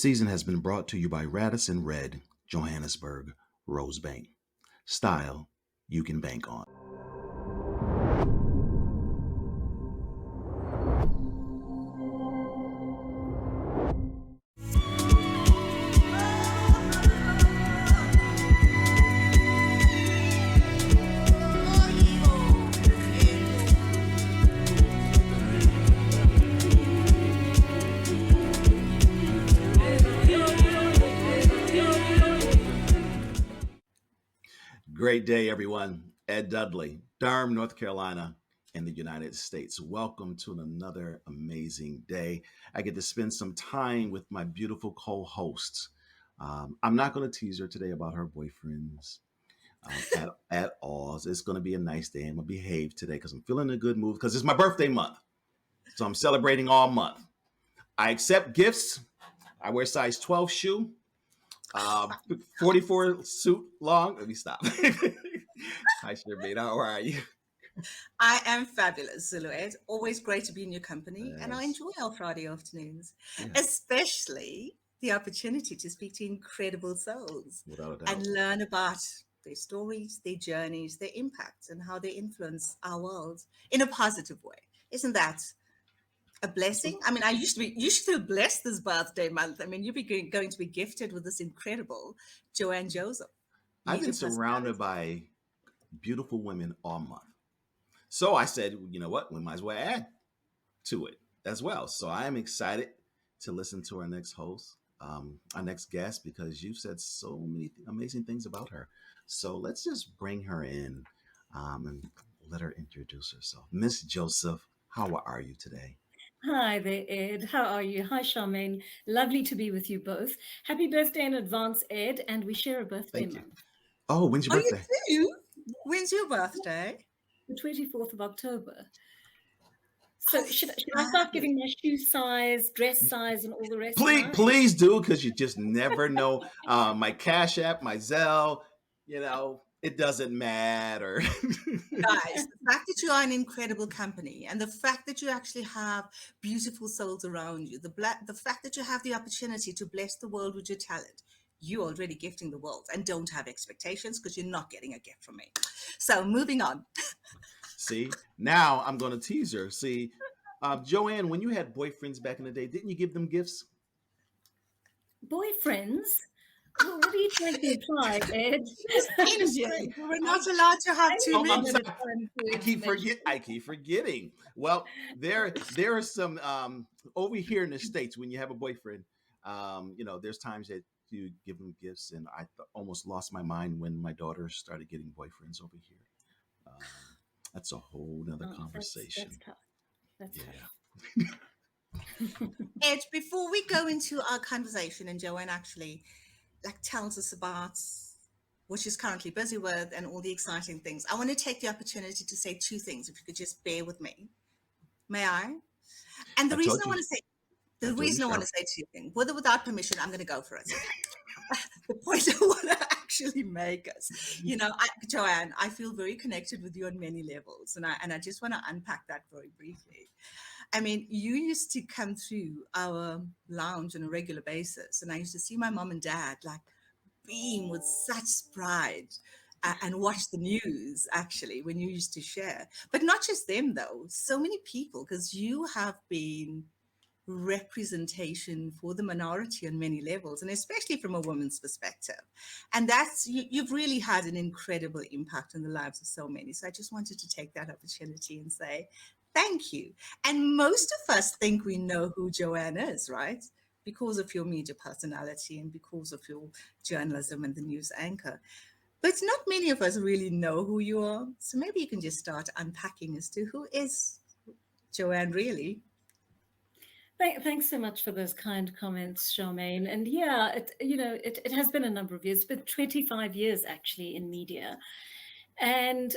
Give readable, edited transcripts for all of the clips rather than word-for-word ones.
season has been brought to you by Radisson Red, Johannesburg, Rosebank. Style you can bank on. Great day, everyone. Ed Dudley, Durham, North Carolina, in the United States. Welcome to another amazing day. I get to spend some time with my beautiful co-hosts. I'm not going to tease her today about her boyfriends at all. It's going to be a nice day. I'm going to behave today because I'm feeling in a good mood because it's my birthday month. So I'm celebrating all month. I accept gifts. I wear size 12 shoe. 44 suit long. Let me stop. Hi, Shermaine. How are you? I am fabulous, Zulued. Always great to be in your company, Yes. and I enjoy our Friday afternoons, Yeah. especially the opportunity to speak to incredible souls Without a doubt. and learn about their stories, their journeys, their impacts, and how they influence our world in a positive way. Isn't that a blessing? I mean, you should feel blessed this birthday month. I mean, going to be gifted with this incredible Joanne Joseph. I've been Media surrounded personality. by beautiful women all month. So I said, you know what? We might as well add to it as well. So I am excited to listen to our next host, our next guest, because you've said so many amazing things about her. So let's just bring her in and let her introduce herself. Miss Joseph, how are you today? Hi there, Ed. How are you? Hi, Charmaine. Lovely to be with you both. Happy birthday in advance, Ed, and we share a birthday Thank you. month, Oh, when's your Oh, you birthday? do? When's your birthday? the 24th of October. Oh, So should I start fabulous. giving my shoe size, dress size, and all the rest Please, now? please do, because you just never know. My Cash App, my Zelle, it doesn't matter. Guys, the fact that you are in incredible company and the fact that you actually have beautiful souls around you, the fact that you have the opportunity to bless the world with your talent, you're already gifting the world and don't have expectations because you're not getting a gift from me. So moving on. See, now I'm going to tease her. See, Joanne, when you had boyfriends back in the day, didn't you give them gifts? Boyfriends? Well, what are you trying to imply, Ed? It's I'm just Indian. trying- We're I'm, not allowed to have I'm too Oh, just I'm many. sorry. trying to find the information. I keep forgetting. Well, there are some over here in the States when you have a boyfriend. There's times that you give them gifts, and I almost lost my mind when my daughter started getting boyfriends over here. Um, that's a whole nother Oh, that's conversation. tough. That's Yeah. tough. Ed, before we go into our conversation, and Joanne actually tells us about what she's currently busy with and all the exciting things, I want to take the opportunity to say two things, if you could just bear with me. May I? And I told you. I the told you, reason I want to Sharp. say two things, with or without permission, I'm going to go for it. The point I want to actually make is, Joanne, I feel very connected with you on many levels, and I just want to unpack that very briefly. I mean, you used to come through our lounge on a regular basis, and I used to see my mom and dad beam with such pride and watch the news actually when you used to share. But not just them, though, so many people, because you have been representation for the minority on many levels, and especially from a woman's perspective. And you've really had an incredible impact on the lives of so many. So I just wanted to take that opportunity and say thank you. And most of us think we know who Joanne is, right? Because of your media personality and because of your journalism and the news anchor. But not many of us really know who you are. So maybe you can just start unpacking as to who is Joanne really. Thanks so much for those kind comments, Charmaine. And yeah, it has been a number of years, but 25 years actually in media. And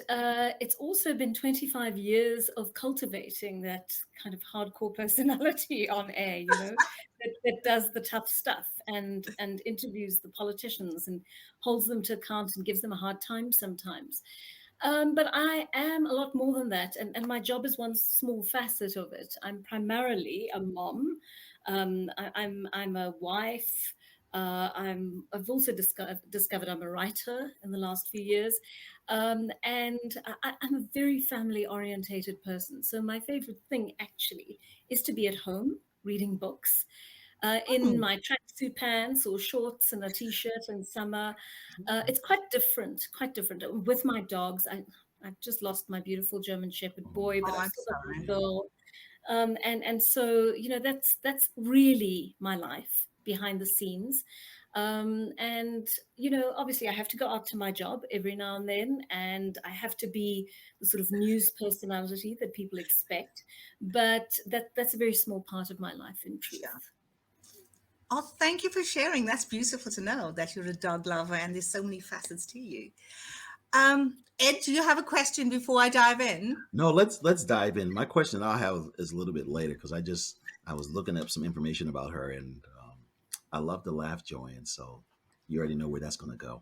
it's also been 25 years of cultivating that kind of hardcore personality on air, that does the tough stuff and interviews the politicians and holds them to account and gives them a hard time sometimes. But I am a lot more than that. And my job is one small facet of it. I'm primarily a mom I'm a wife. I've also discovered I'm a writer in the last few years, and I'm a very family orientated person. So my favorite thing actually is to be at home reading books in Mm. my tracksuit pants or shorts and a t-shirt in summer. It's quite different, quite different. With my dogs, I've just lost my beautiful German Shepherd Oh, boy, but Oh, I've I'm still got my sorry. yeah. girl. And so that's really my life behind the scenes. And obviously I have to go out to my job every now and then, and I have to be the sort of news personality that people expect. But that's a very small part of my life in Sure. truth. Oh, thank you for sharing. That's beautiful to know that you're a dog lover and there's so many facets to you. Ed, do you have a question before I dive in? No, let's dive in. My question I'll have is a little bit later because I was looking up some information about her, and I love to laugh, Joanne. So you already know where that's going to go.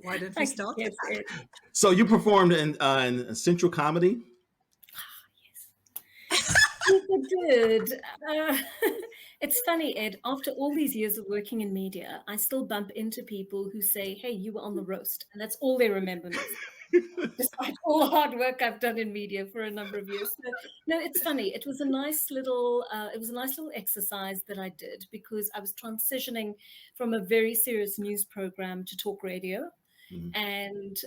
Why don't we I can start with guess that? it. So you performed in Central Comedy. Yes, I did. Uh, it's funny, Ed. After all these years of working in media, I still bump into people who say, "Hey, you were on the roast," and that's all they remember me for, despite all the hard work I've done in media for a number of years. So, no, it's funny. It was a nice little exercise that I did because I was transitioning from a very serious news program to talk radio. Mhm. And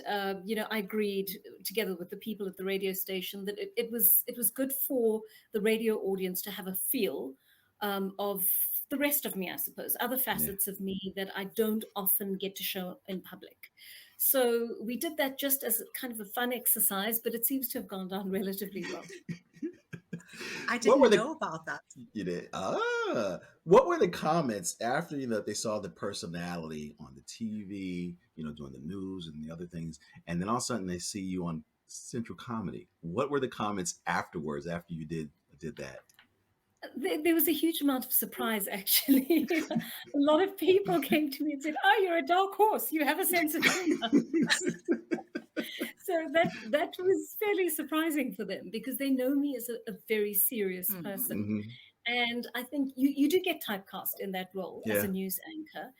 I agreed together with the people at the radio station that it was good for the radio audience to have a feel of the rest of me, I suppose, other Yeah. facets of me that I don't often get to show in public. So we did that just as kind of a fun exercise, but it seems to have gone down relatively well. I What were didn't the know about that. you did what were the comments after they saw the personality on the TV, doing the news and the other things, and then all of a sudden they see you on Central Comedy? What were the comments afterwards after you did that? There was a huge amount of surprise, actually. A lot of people came to me and said, "Oh, you're a dark horse. You have a sense of humor." So that was fairly surprising for them because they know me as a very serious Mhm. person. Hmm. And I think you do get typecast in that role as a Yeah. news anchor,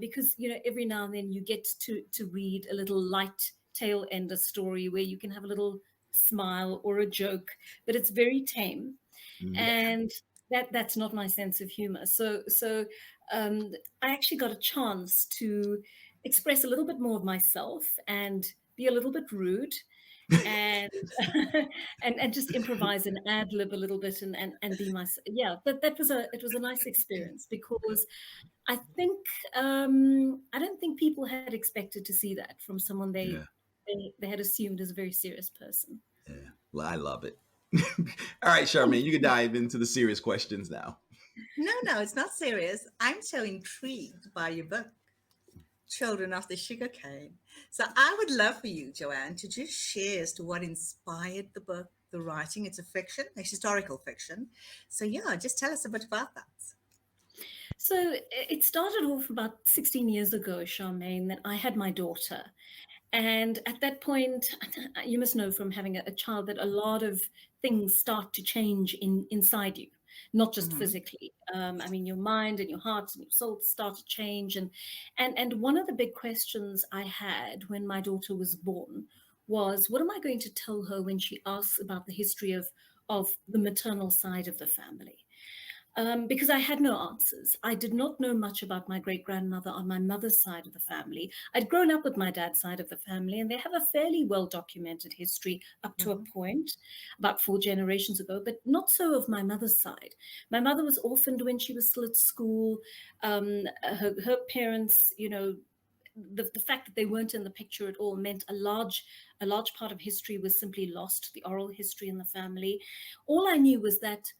because every now and then you get to read a little light tail ender story where you can have a little smile or a joke, but it's very tame, Hmm. Yeah. and that's not my sense of humor. So I actually got a chance to express a little bit more of myself and be a little bit rude and and just improvise and ad lib a little bit and be myself. Yeah, but it was a nice experience because I think I don't think people had expected to see that from someone Yeah. they had assumed as a very serious person. Yeah. Well, I love it. All right, Charmaine, you can dive into the serious questions now. No, no, it's not serious. I'm so intrigued by your book, Children of the Sugarcane. So I would love for you, Joanne, to just share as to what inspired the book, the writing. It's a fiction, a historical fiction. So yeah, just tell us a bit about that. So it started off about 16 years ago, Charmaine, that I had my daughter. And at that point, you must know from having a child that a lot of things start to change inside you, not just Hmm. physically. I mean, your mind and your heart and your soul start to change. And one of the big questions I had when my daughter was born was, what am I going to tell her when she asks about the history of the maternal side of the family? Because I had no answers. I did not know much about my great grandmother on my mother's side of the family. I'd grown up with my dad's side of the family, and they have a fairly well documented history up to a Hmm. point, about 4 generations ago, but not so of my mother's side. My mother was orphaned when she was still at school. Her parents, the fact that they weren't in the picture at all meant a large part of history was simply lost, the oral history in the family. All I knew was that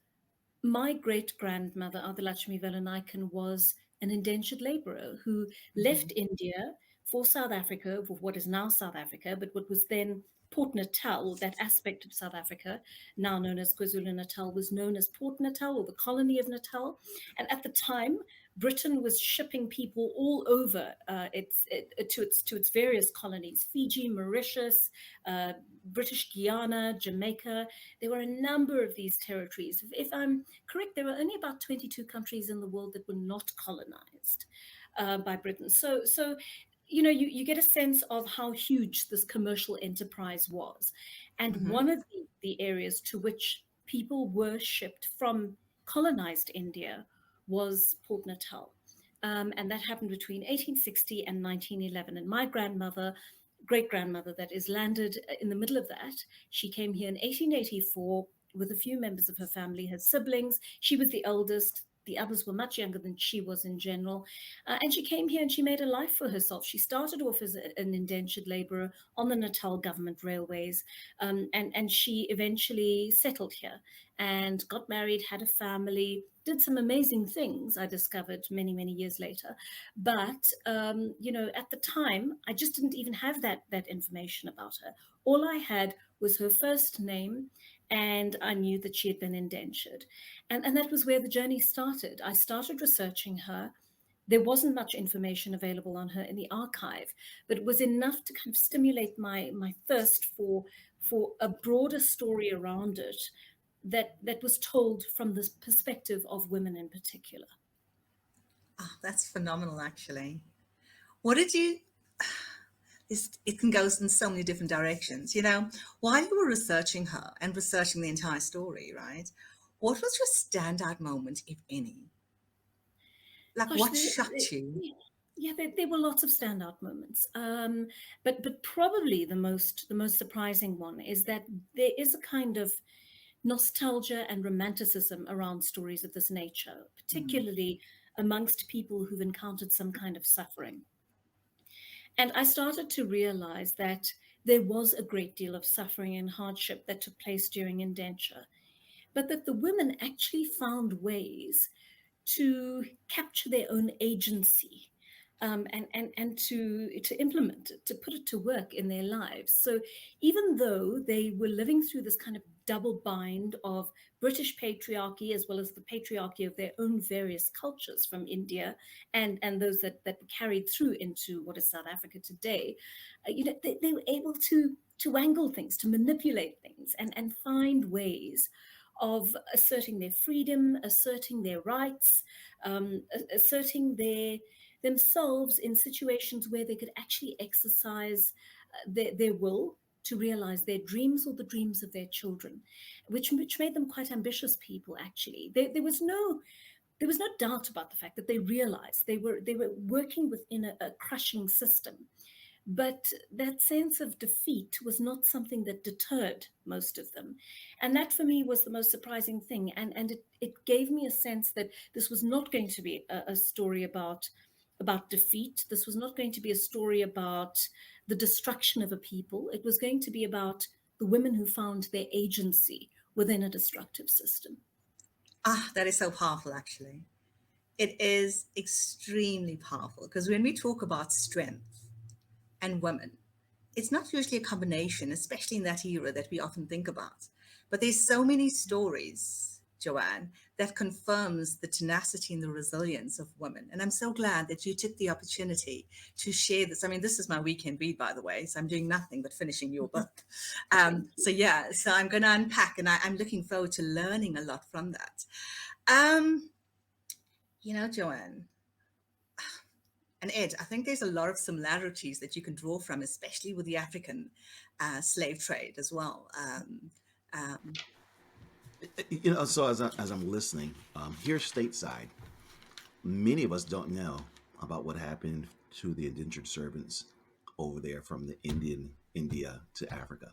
my great grandmother, Adalakshmi Velanaikan, was an indentured laborer who Hmm. left India for South Africa, for what is now South Africa, but what was then Port Natal, that aspect of South Africa, now known as KwaZulu-Natal, was known as Port Natal, or the colony of Natal. And at the time, Britain was shipping people all over to its various colonies: Fiji, Mauritius, uh, British Guiana, Jamaica. There were a number of these territories. If I'm correct, there were only about 22 countries in the world that were not colonized by Britain. So you get a sense of how huge this commercial enterprise was. And Hmm. one of the areas to which people were shipped from colonized India was Port Natal. And that happened between 1860 and 1911. And my grandmother, great grandmother, that is, landed in the middle of that. She came here in 1884 with a few members of her family, her siblings. She was the eldest. The others were much younger than she was in general. And she came here and she made a life for herself. She started off as an indentured laborer on the Natal government railways, and she eventually settled here and got married, had a family, did some amazing things, I discovered many, many years later. But, at the time, I just didn't even have that information about her. All I had was her first name, and I knew that she had been indentured. And that was where the journey started. I started researching her. There wasn't much information available on her in the archive, but it was enough to kind of stimulate my thirst for a broader story around it that was told from this perspective of women in particular. Oh, that's phenomenal, actually. What did you? It can go in so many different directions. While you were researching her and researching the entire story, right? What was your standout moment, if any? Like, Gosh, what shocked you? yeah, there were lots of standout moments, but probably the most surprising one is that there is a kind of nostalgia and romanticism around stories of this nature, Mm. particularly amongst people who've encountered some kind of suffering. And I started to realize that there was a great deal of suffering and hardship that took place during indenture, but that the women actually found ways to capture their own agency, and to implement it, to put it to work in their lives. So even though they were living through this kind of double bind of British patriarchy as well as the patriarchy of their own various cultures from India, and those that were carried through into what is South Africa today, they were able to wangle things, to manipulate things, and find ways of asserting their freedom, asserting their rights, asserting themselves in situations where they could actually exercise their will to realize their dreams or the dreams of their children, which made them quite ambitious people. Actually, there was no doubt about the fact that they realized they were working within a crushing system, but that sense of defeat was not something that deterred most of them. And that for me was the most surprising thing. And it gave me a sense that this was not going to be a story about defeat. This was not going to be a story about the destruction of a people. It was going to be about the women who found their agency within a destructive system. Ah, that is so powerful, actually. It is extremely powerful because when we talk about strength and women, it's not usually a combination, especially in that era that we often think about. But there's so many stories, Joanne, that confirms the tenacity and the resilience of women. And I'm so glad that you took the opportunity to share this. I mean, this is my weekend read, by the way, so I'm doing nothing but finishing your book. Thank So you. yeah, so I'm going to unpack, and I'm looking forward to learning a lot from that. Um, Joanne, and Ed, I think there's a lot of similarities that you can draw from, especially with the African slave trade as well. Um, So as I'm listening, here stateside, many of us don't know about what happened to the indentured servants over there from the India to Africa.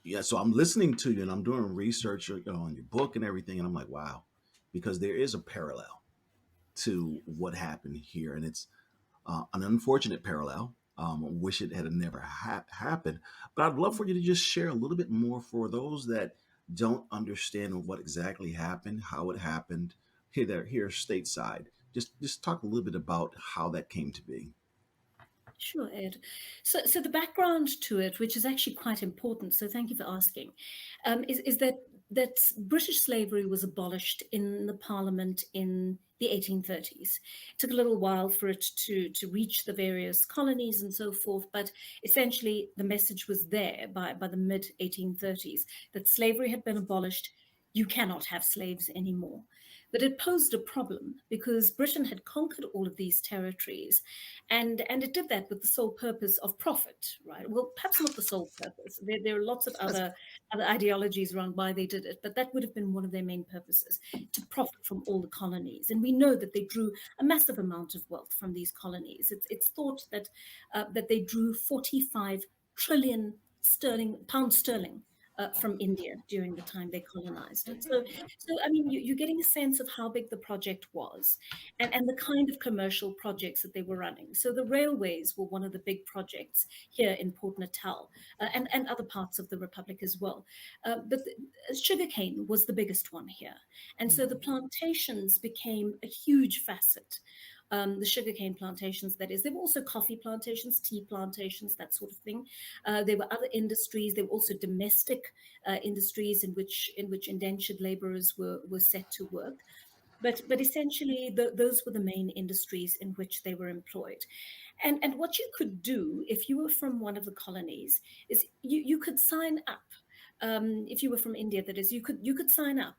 Yeah, so I'm listening to you and I'm doing research, on your book and everything, and I'm like, wow, because there is a parallel to what happened here, and it's an unfortunate parallel. I wish it had never happened, but I'd love for you to just share a little bit more for those that don't understand what exactly happened, how it happened here stateside. Just talk a little bit about how that came to be. Sure, Ed. So the background to it, which is actually quite important, so thank you for asking, is that British slavery was abolished in the Parliament in the 1830s. It took a little while for it to reach the various colonies and so forth, but essentially the message was there by the mid 1830s that slavery had been abolished. You cannot have slaves anymore. But it posed a problem because Britain had conquered all of these territories, and it did that with the sole purpose of profit, right? Well, perhaps not the sole purpose. There are lots of other ideologies around why they did it, but that would have been one of their main purposes, to profit from all the colonies. And we know that they drew a massive amount of wealth from these colonies. It's thought that they drew 45 trillion pound sterling. From India during the time they colonized it. So I mean, you're getting a sense of how big the project was, and the kind of commercial projects that they were running. So the railways were one of the big projects here in Port Natal, and other parts of the Republic as well. Sugarcane was the biggest one here. And so the plantations became a huge facet. The sugarcane plantations, that is. There were also coffee plantations, tea plantations, that sort of thing. There were other industries. There were also domestic industries in which indentured laborers were set to work. But essentially, those were the main industries in which they were employed. And what you could do if you were from one of the colonies is you could sign up. If you were from India, that is, you could sign up,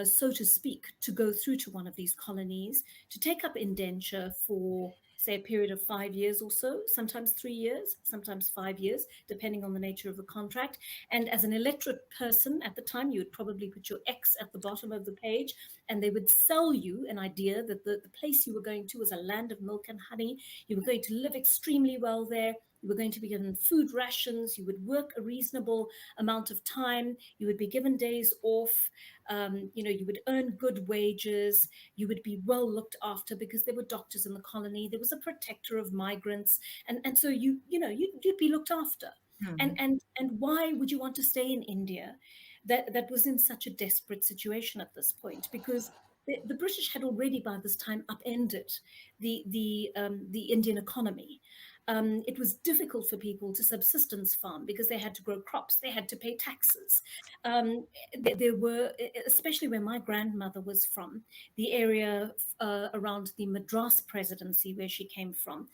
so to speak, to go through to one of these colonies, to take up indenture for, say, a period of 5 years or so, sometimes 3 years, sometimes 5 years, depending on the nature of the contract. And as an illiterate person at the time, you would probably put your X at the bottom of the page, and they would sell you an idea that the place you were going to was a land of milk and honey. You were going to live extremely well there. You were going to be given food rations. You would work a reasonable amount of time. You would be given days off. You would earn good wages. You would be well looked after because there were doctors in the colony. There was a protector of migrants, and so you'd be looked after. Mhm. And why would you want to stay in India, that was in such a desperate situation at this point? Because the British had already by this time upended the Indian economy. It was difficult for people to subsistence farm because they had to grow crops, they had to pay taxes. There were, especially where my grandmother was from, the area around the Madras presidency where she came from,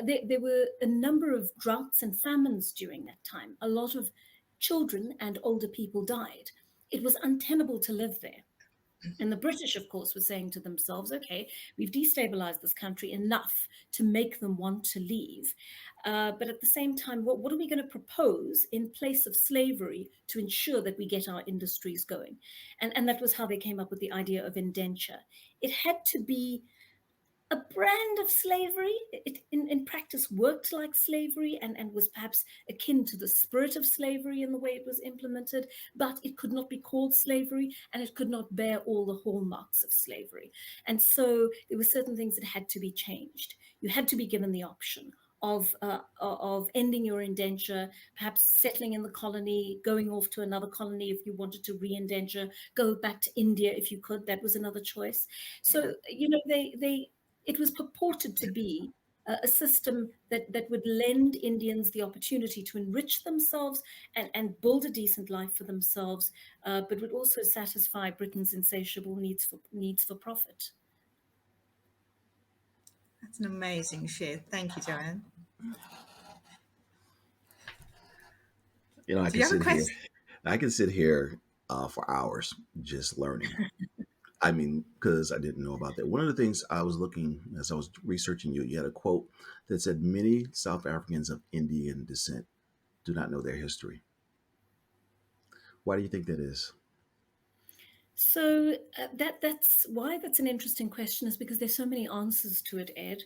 there were a number of droughts and famines during that time. A lot of children and older people died. It was untenable to live there. And the British, of course, were saying to themselves, okay, we've destabilized this country enough to make them want to leave. But at the same time, what are we going to propose in place of slavery to ensure that we get our industries going? And that was how they came up with the idea of indenture. It had to be a brand of slavery. It in practice worked like slavery, and was perhaps akin to the spirit of slavery in the way it was implemented, but it could not be called slavery, and it could not bear all the hallmarks of slavery. And so there were certain things that had to be changed. You had to be given the option of ending your indenture, perhaps settling in the colony, going off to another colony if you wanted to re-indenture, go back to India if you could. That was another choice. So they it was purported to be a system that would lend Indians the opportunity to enrich themselves and build a decent life for themselves, but would also satisfy Britain's insatiable needs for profit. That's an amazing share. Thank you, Joanne. You know, I Do can you have a sit here. question? I can sit here for hours just learning. I mean, because I didn't know about that. One of the things I was looking as I was researching you, you had a quote that said many South Africans of Indian descent do not know their history. Why do you think that is? So that's an interesting question, is because there's so many answers to it, Ed.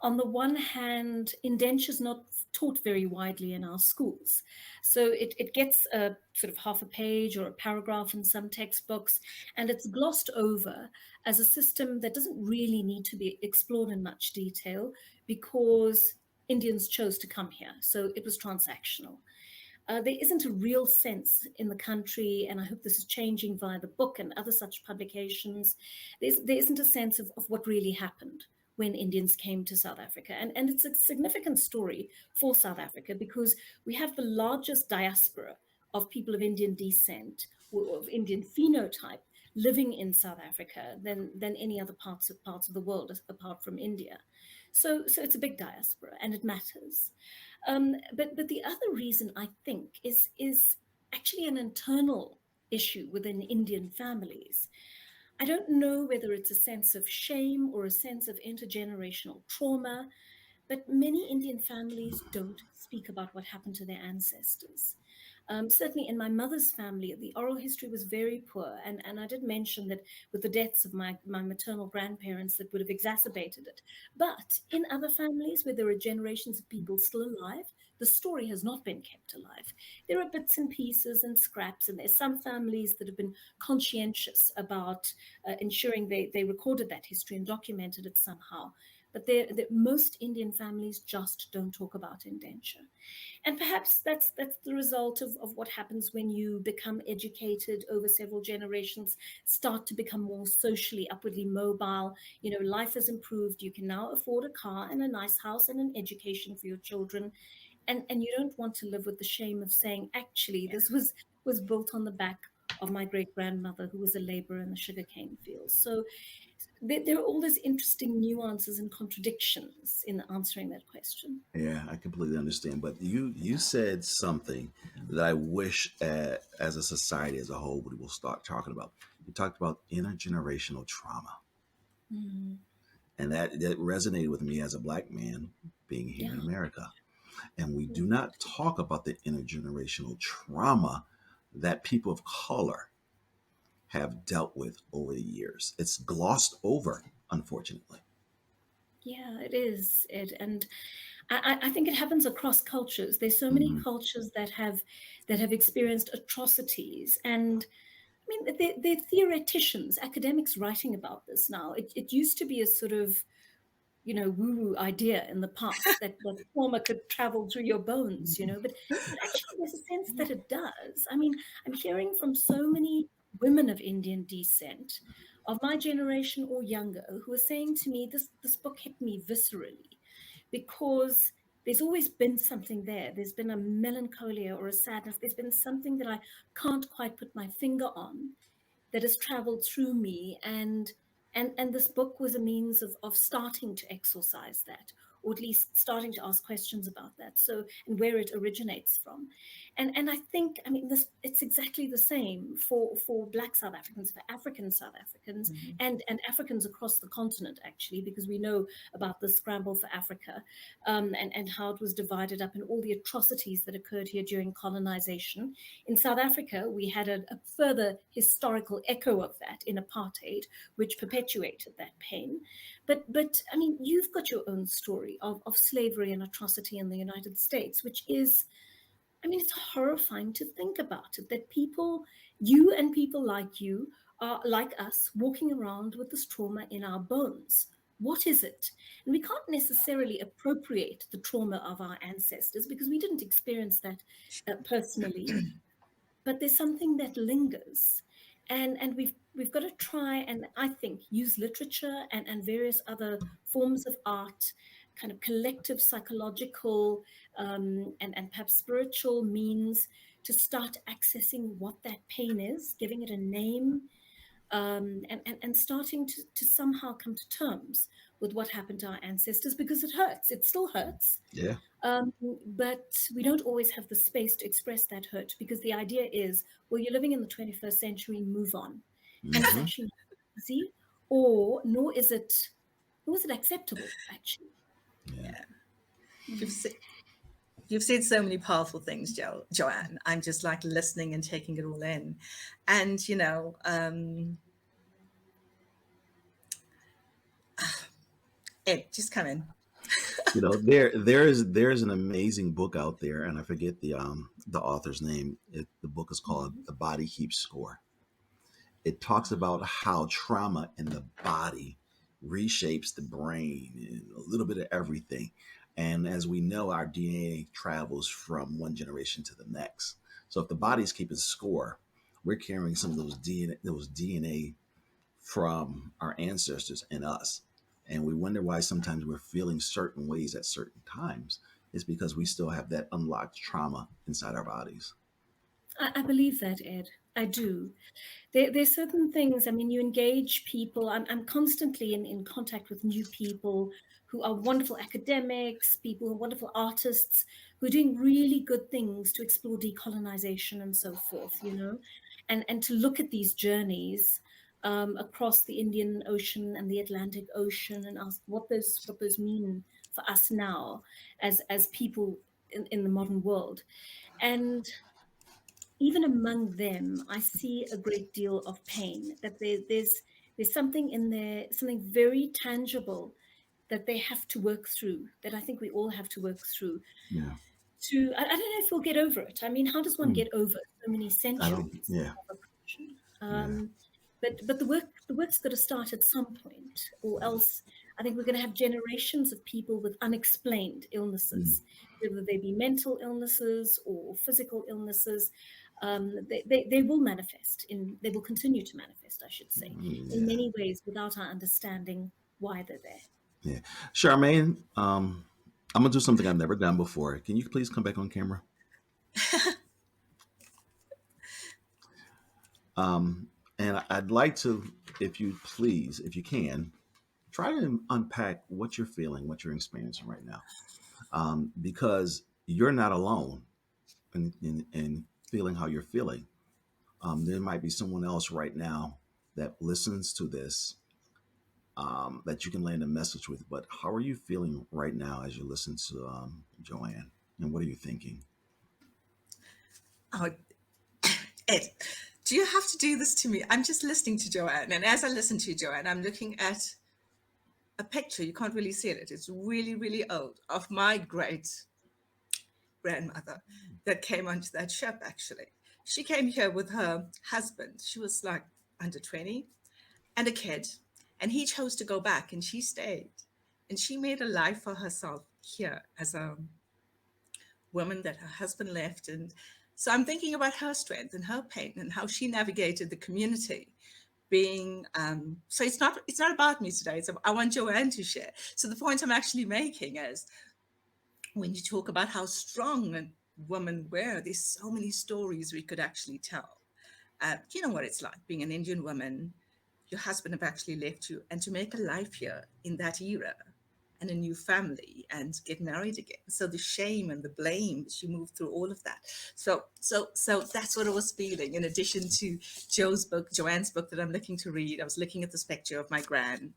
On the one hand, indenture is not taught very widely in our schools. So it gets a sort of half a page or a paragraph in some textbooks, and it's glossed over as a system that doesn't really need to be explored in much detail because Indians chose to come here. So it was transactional. There isn't a real sense in the country, and I hope this is changing via the book and other such publications. There isn't a sense of what really happened when Indians came to South Africa. And it's a significant story for South Africa because we have the largest diaspora of people of Indian descent or of Indian phenotype living in South Africa than any other parts of the world apart from India. So it's a big diaspora and it matters. But the other reason I think is actually an internal issue within Indian families. I don't know whether it's a sense of shame or a sense of intergenerational trauma, but many Indian families don't speak about what happened to their ancestors. Certainly in my mother's family, the oral history was very poor. And I did mention that with the deaths of my maternal grandparents, that would have exacerbated it. But in other families where there are generations of people still alive, the story has not been kept alive. There are bits and pieces and scraps, and there's some families that have been conscientious about ensuring they recorded that history and documented it somehow. But most Indian families just don't talk about indenture. And perhaps that's the result of what happens when you become educated over several generations, start to become more socially upwardly mobile. Life has improved. You can now afford a car and a nice house and an education for your children. And you don't want to live with the shame of saying, actually, Yeah. this was built on the back of my great grandmother who was a laborer in the sugarcane fields. So there are all these interesting nuances and contradictions in answering that question. Yeah, I completely understand. But you said something that I wish, as a society as a whole, we will start talking about. You talked about intergenerational trauma, Mm, and that resonated with me as a black man being here in yeah. America. And we do Mm. not talk about the intergenerational trauma that people of color have dealt with over the years. It's glossed over, unfortunately. Yeah, it is. And I think it happens across cultures. There's so many Hmm. cultures that have experienced atrocities, and I mean, they're theoreticians, academics writing about this now. It used to be a sort of woo-woo idea in the past that trauma could travel through your bones, but actually there's a sense that it does. I mean, I'm hearing from so many women of Indian descent, of my generation or younger, who are saying to me, this book hit me viscerally because there's always been something there. There's been a melancholia or a sadness. There's been something that I can't quite put my finger on that has traveled through me, and this book was a means of starting to exorcise that, or at least starting to ask questions about that, so, and where it originates from. And I think, I mean, this, it's exactly the same for Black South Africans, for African South Africans, Mhm. and Africans across the continent, actually, because we know about the scramble for Africa, and how it was divided up and all the atrocities that occurred here during colonization. In South Africa, we had a further historical echo of that in apartheid, which perpetuated that pain. But I mean, you've got your own story of slavery and atrocity in the United States, which is, I mean, it's horrifying to think about it, that you and people like you are like us, walking around with this trauma in our bones. What is it? And we can't necessarily appropriate the trauma of our ancestors because we didn't experience that personally, but there's something that lingers, and we've got to try and, I think, use literature and various other forms of art, kind of collective psychological, and perhaps spiritual means to start accessing what that pain is, giving it a name, and starting to somehow come to terms with what happened to our ancestors, because it hurts, it still hurts. Yeah. But we don't always have the space to express that hurt, because the idea is, well, you're living in the 21st century, move on. And it's Hmm. actually not easy, or nor is it acceptable, actually. Yeah. Yeah. You've Mm. said, you've said so many powerful things, Joanne. I'm just like listening and taking it all in. And, Ed, just come in. There's an amazing book out there, and I forget the author's name. The book is called Mhm. "The Body Keeps Score." It talks Ah, about how trauma in the body reshapes the brain and a little bit of everything. And as we know, our DNA travels from one generation to the next. So if the mhm. body's keeping score, we're carrying some of those DNA from our ancestors in us. And we wonder why sometimes we're feeling certain ways at certain times. It's because we still have that unlocked trauma inside our bodies. I believe that, Ed. I do. There's certain things, I mean, you engage people. I'm constantly in contact with new people who are wonderful academics, people who are wonderful artists, who are doing really good things to explore decolonization and so forth, and to look at these journeys across the Indian Ocean and the Atlantic Ocean and ask what those mean for us now as people in the modern world. And even among them, I see a great deal of pain. That there's something in there, something very tangible that they have to work through. That I think we all have to work through. Yeah. I don't know if we'll get over it. I mean, how does one Mm. get over so many I don't, centuries yeah. of oppression? Yeah. But the work's got to start at some point, or else I think we're going to have generations of people with unexplained Mm. illnesses, whether they be mental illnesses or physical illnesses. They will manifest they will continue to manifest, I should say, in Yeah. many ways without our understanding why they're there. Yeah. Charmaine, I'm gonna do something I've never done before. Can you please come back on camera? Um, and I'd like to, if you please, if you can, try to unpack what you're feeling, what you're experiencing right now, because you're not alone in feeling how you're feeling. There might be someone else right now that listens to this, that you can land a message with. But how are you feeling right now as you listen to Joanne? And what are you thinking? Oh, Ed, do you have to do this to me? I'm just listening to Joanne, and as I listen to Joanne, I'm looking at a picture. You can't really see it. It's really, really old, of my great grandmother that came onto that ship. Actually, she came here with her husband. She was like under 20 and a kid, and he chose to go back, and she stayed, and she made a life for herself here as a woman that her husband left. And so I'm thinking about her strength and her pain and how she navigated the community being so it's not about me today. I want Joanne to share. So the point I'm actually making is, when you talk about how strong women were, there's so many stories we could actually tell. You know what it's like being an Indian woman. Your husband have actually left you, and to make a life here in that era and a new family and get married again. So the shame and the blame, she moved through all of that. So that's what I was feeling. In addition to Joanne's book that I'm looking to read, I was looking at this picture of my gran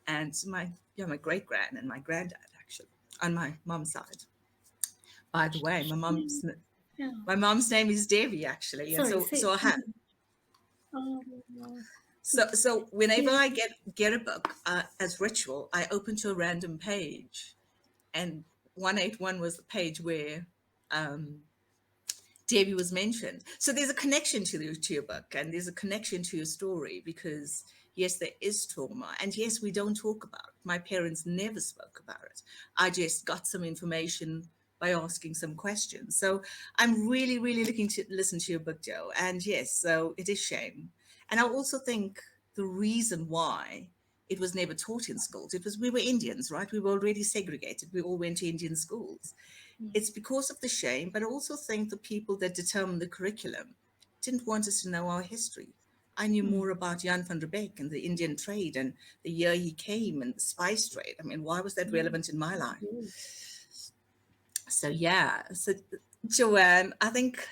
and my great gran and my granddad, actually, on my mom's side. By the way, Yeah. Yeah. my mom's name is Devi, actually, and Sorry, so I say have. oh, wow. So whenever Yeah. I get a book as ritual, I open to a random page, and 181 was the page where um, Debbie was mentioned. So there's a connection to your book, and there's a connection to your story, because yes, there is trauma, and yes, we don't talk about it. My parents never spoke about it. I just got some information by asking some questions. So I'm really, really looking to listen to your book, Joe. And yes, so it is shame. And I also think the reason why it was never taught in schools, it was, we were Indians, right? We were already segregated. We all went to Indian schools. It's because of the shame, but I also think the people that determined the curriculum didn't want us to know our history. I knew Mm. more about Jan van der Beek and the Indian trade and the year he came and the spice trade. I mean, why was that Yeah. relevant in my life? Yes. So yeah, so Joanne, I think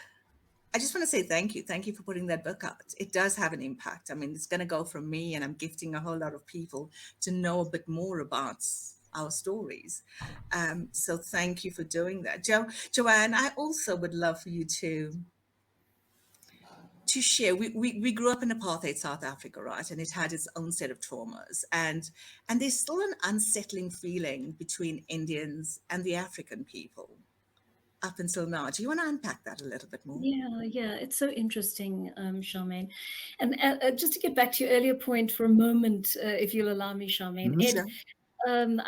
I just want to say thank you. Thank you for putting that book out. It does have an impact. I mean, it's going to go from me, and I'm gifting a whole lot of people to know a bit more about our stories. So thank you for doing that. Joanne, I also would love for you to share. We grew up in apartheid South Africa, right? And it had its own set of traumas. And there's still an unsettling feeling between Indians and the African people up until now. Do you want to unpack that a little bit more? Yeah, it's so interesting, Charmaine. And just to get back to your earlier point for a moment, if you'll allow me, Charmaine. Mhm. Ed, Sure.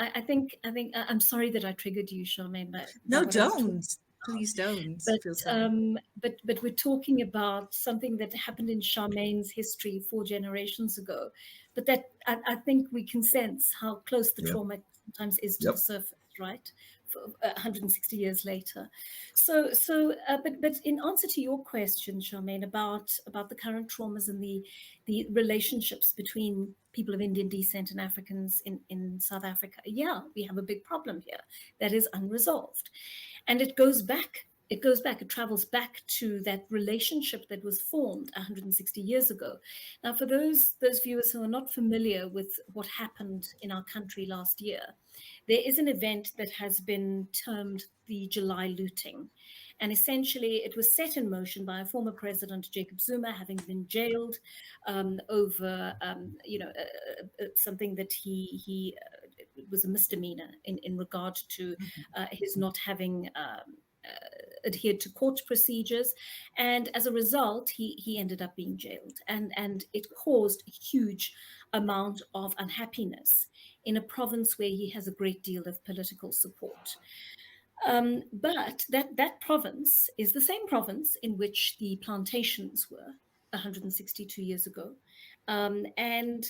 I'm sorry that I triggered you, Charmaine, by No, what I was talking. don't. Please don't But feel sorry. but we're talking about something that happened in Charmaine's history 4 generations ago, but that I think we can sense how close the Yep. trauma sometimes is to the Yep. surface, right? For 160 years later. But in answer to your question, Charmaine, about the current traumas and the relationships between people of Indian descent and Africans in South Africa, yeah, we have a big problem here that is unresolved. And it travels back to that relationship that was formed 160 years ago. Now, for those viewers who are not familiar with what happened in our country last year, there is an event that has been termed the July looting. And essentially, it was set in motion by a former president, Jacob Zuma, having been jailed over, something that he it was a misdemeanor in regard to his not having adhered to court procedures, and as a result, he ended up being jailed, and it caused a huge amount of unhappiness in a province where he has a great deal of political support. But that province is the same province in which the plantations were 162 years ago, and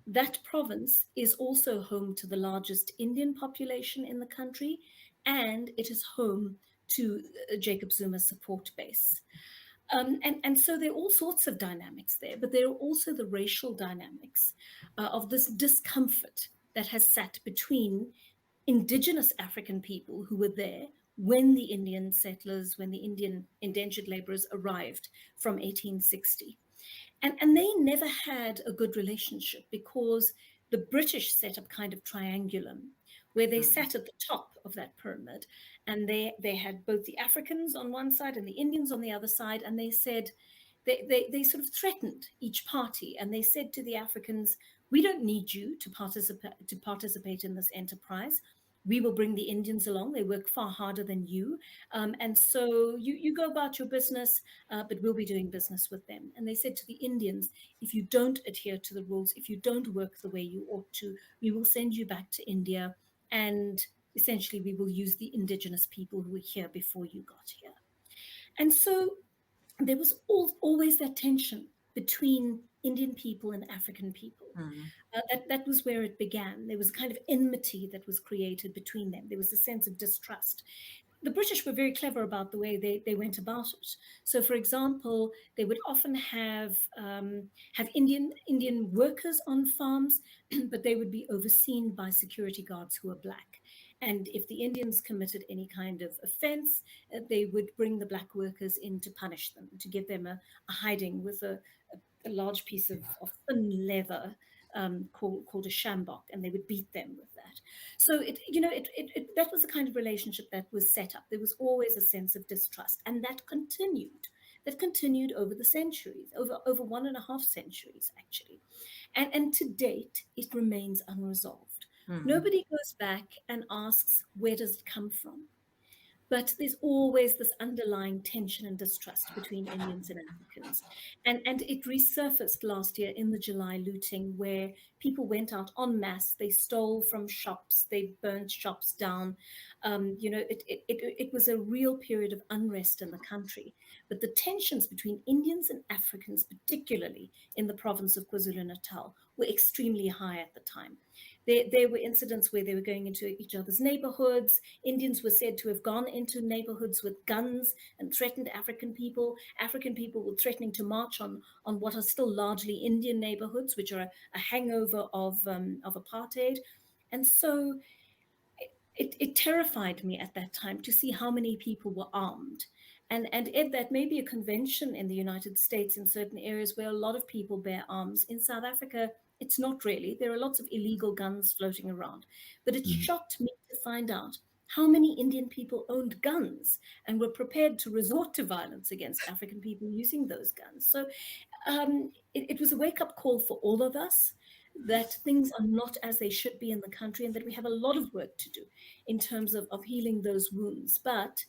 that province is also home to the largest Indian population in the country, and it is home to Jacob Zuma's support base. And so there are all sorts of dynamics there, but there are also the racial dynamics of this discomfort that has sat between indigenous African people who were there when the Indian settlers, when the Indian indentured laborers arrived from 1860. And they never had a good relationship because the British set up kind of triangulum where they sat at the top of that pyramid, and they had both the Africans on one side and the Indians on the other side, and they said they sort of threatened each party, and they said to the Africans, we don't need you to participate in this enterprise. We will bring the Indians along. They work far harder than you. And so you go about your business, but we'll be doing business with them. And they said to the Indians, if you don't adhere to the rules, if you don't work the way you ought to, we will send you back to India. And essentially, we will use the indigenous people who were here before you got here. And so there was always that tension between Indian people and African people. That was where it began. There was a kind of enmity that was created between them. There was a sense of distrust. The British were very clever about the way they went about it. So, for example, they would often have Indian workers on farms, but they would be overseen by security guards who were black. And if the Indians committed any kind of offense, they would bring the black workers in to punish them, to give them a hiding with a large piece of thin leather called a shambok, and they would beat them with that. So that was the kind of relationship that was set up. There was always a sense of distrust, and that continued. That continued over the centuries, over 1.5 centuries actually, and to date it remains unresolved. Nobody goes back and asks where does it come from. But there's always this underlying tension and distrust between Indians and Africans. And it resurfaced last year in the July looting, where people went out en masse, they stole from shops, they burned shops down. It was a real period of unrest in the country. But the tensions between Indians and Africans, particularly in the province of KwaZulu-Natal, were extremely high at the time. There were incidents where they were going into each other's neighborhoods. Indians were said to have gone into neighborhoods with guns and threatened African people. African people were threatening to march on what are still largely Indian neighborhoods, which are a hangover of apartheid. And so it terrified me at that time to see how many people were armed. And that may be a convention in the United States in certain areas where a lot of people bear arms. In South Africa, it's not really. There are lots of illegal guns floating around. But it Mm. shocked me to find out how many Indian people owned guns and were prepared to resort to violence against African people using those guns. So it was a wake-up call for all of us that things are not as they should be in the country, and that we have a lot of work to do in terms of healing those wounds. But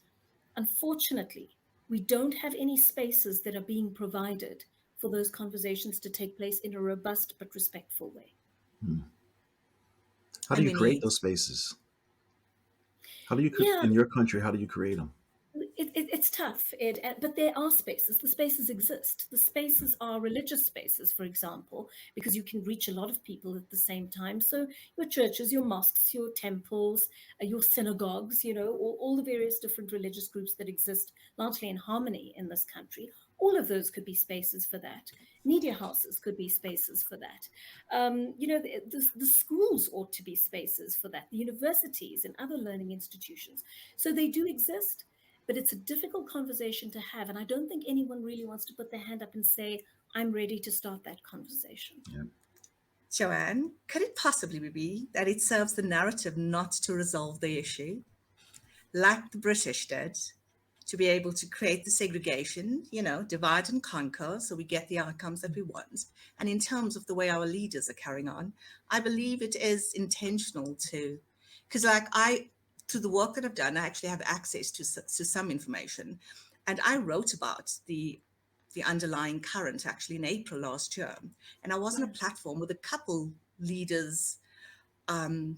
unfortunately, we don't have any spaces that are being provided for those conversations to take place in a robust but respectful way. Mm. How do And you we create need those spaces? How do you, Yeah, in your country, how do you create them? It's tough, Ed, but there are spaces. The spaces exist. The spaces are religious spaces, for example, because you can reach a lot of people at the same time. So your churches, your mosques, your temples, your synagogues, all the various different religious groups that exist largely in harmony in this country, all of those could be spaces for that. Media houses could be spaces for that. The schools ought to be spaces for that. The universities and other learning institutions. So they do exist, but it's a difficult conversation to have. And I don't think anyone really wants to put their hand up and say, I'm ready to start that conversation. Yeah. Joanne, could it possibly be that it serves the narrative not to resolve the issue, like the British did, to be able to create the segregation, divide and conquer, so we get the outcomes that we want? And in terms of the way our leaders are carrying on, I believe it is intentional to, because through the work that I've done, I actually have access to some information. And I wrote about the underlying current actually in April last year. And I was on a platform with a couple leaders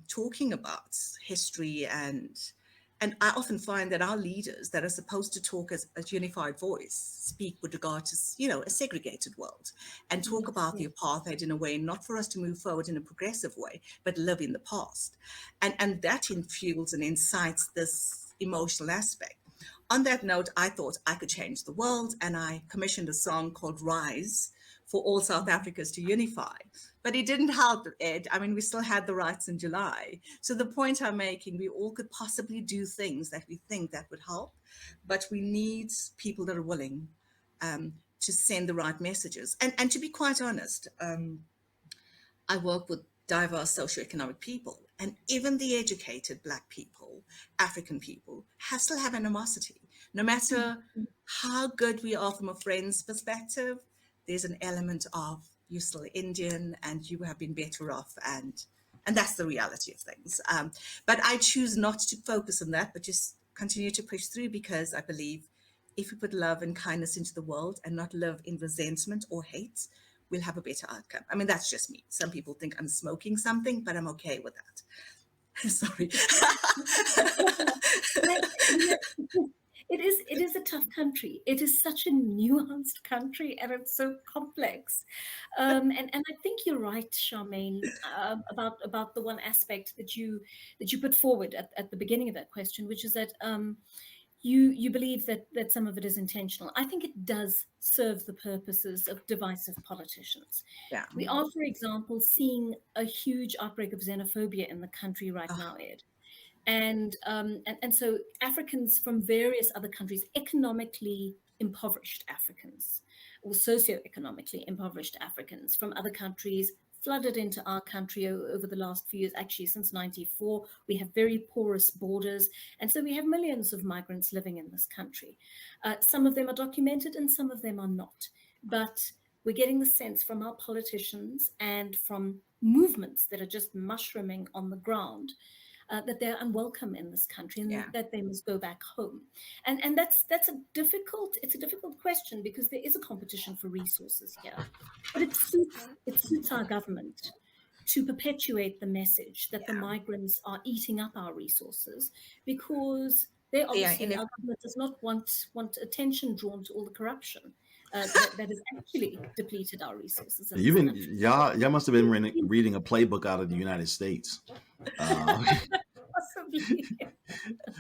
talking about history, and I often find that our leaders that are supposed to talk as a unified voice speak with regard to, a segregated world, and talk Yes, about the yes. apartheid in a way, not for us to move forward in a progressive way, but live in the past. And that infuels and incites this emotional aspect. On that note, I thought I could change the world, and I commissioned a song called Rise for all South Africans to unify. But it didn't help, Ed. I mean, we still had the riots in July. So the point I'm making, we all could possibly do things that we think that would help, but we need people that are willing to send the right messages. And to be quite honest, I work with diverse socioeconomic people, and even the educated Black people, African people, still have animosity. No matter how good we are from a friend's perspective, there's an element of you're still Indian and you have been better off, and that's the reality of things. But I choose not to focus on that, but just continue to push through, because I believe if we put love and kindness into the world and not live in resentment or hate, we'll have a better outcome. I mean, that's just me. Some people think I'm smoking something, but I'm okay with that. Sorry. It is a tough country. It is such a nuanced country, and it's so complex. And I think you're right, Charmaine, about the one aspect that you put forward at the beginning of that question, which is that you believe that some of it is intentional. I think it does serve the purposes of divisive politicians. Yeah. We are, for example, seeing a huge outbreak of xenophobia in the country right Oh, now, Ed. And so Africans from various other countries, economically impoverished Africans, or socioeconomically impoverished Africans from other countries, flooded into our country over the last few years. Actually, since '94, we have very porous borders, and so we have millions of migrants living in this country. Some of them are documented, and some of them are not. But we're getting the sense from our politicians and from movements that are just mushrooming on the ground that they're unwelcome in this country, and yeah. that they must go back home. And that's a difficult question, because there is a competition for resources here. But it suits our government to perpetuate the message that the Yeah. migrants are eating up our resources, because they Yeah. obviously, And if, our government does not want attention drawn to all the corruption that has actually depleted our resources in this Even country. y'all must have been reading a playbook out of the United States. Uh, Possibly.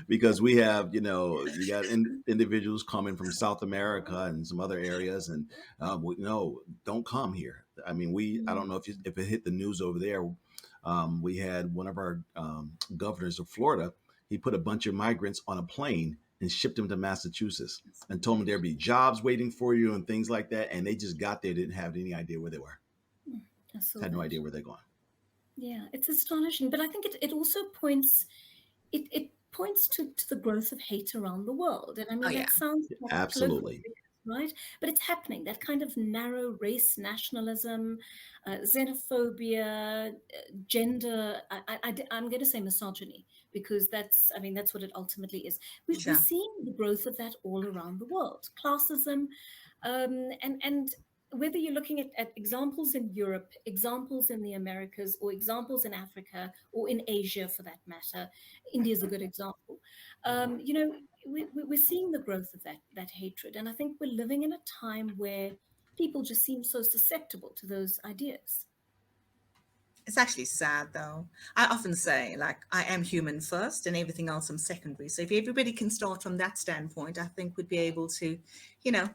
because we have, you got individuals coming from South America and some other areas, and no, don't come here. I mean, I don't know if it hit the news over there. We had one of our governors of Florida. He put a bunch of migrants on a plane and shipped them to Massachusetts and told them there'd be jobs waiting for you and things like that. And they just got there, didn't have any idea where they were, I saw had no that. idea where they're going. Yeah, it's astonishing. But I think it also points to the growth of hate around the world. And I oh, mean, yeah. that sounds like Absolutely. colloquial, right? But it's happening. That kind of narrow race nationalism, xenophobia, gender. I'm going to say misogyny, because that's what it ultimately is. We're Sure. seeing the growth of that all around the world. Classism, and whether you're looking at examples in Europe, examples in the Americas, or examples in Africa, or in Asia for that matter, India is a good example. You know, we're seeing the growth of that hatred, and I think we're living in a time where people just seem so susceptible to those ideas. It's actually sad though. I often say, like, I am human first and everything else I'm secondary. So if everybody can start from that standpoint, I think we'd be able to,